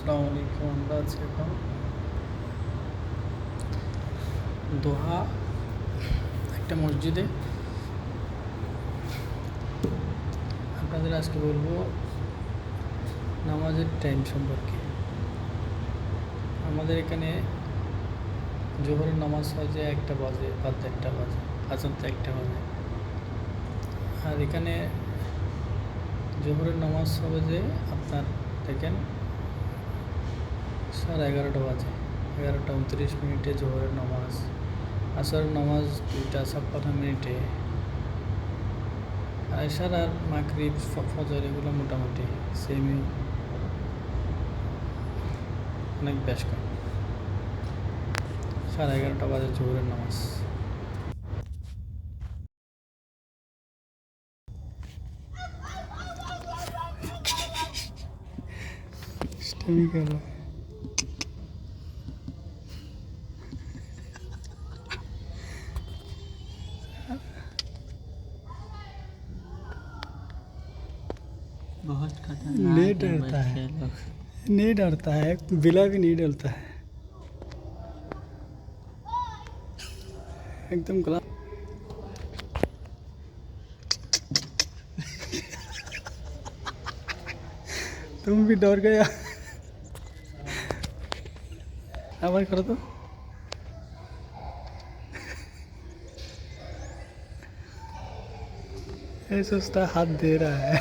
আসসালামু আলাইকুম। আমরা আছি এখন দোহা একটা মসজিদে। আপনাদের আজকে বলবো নামাজের টাইম সম্পর্কে। আমাদের এখানে জোহরের নামাজ হয় যে 1টা বাজে, রাত 1টা বাজে, আজান তো 1টা বাজে। আর এখানে জোহরের নামাজ হবে যে আপনার দেখেন 11:30 বাজে, 11টা 29 জোহরের নামাজ। আসরের নামাজ 2টা 56 আর এশার আর মাগরিব ফজর এগুলো মোটামুটি সেমই, অনেক বেশ কম। 11:30 বাজে জোহরের নামাজ। बहुत नहीं खतरनाक है डरता है, बच्चे लोग। नहीं डरता है, बिला भी नहीं डरता है, एकदम गला। तुम भी डर गया। आवाज करो तो। ऐसा उसका हाथ दे रहा है।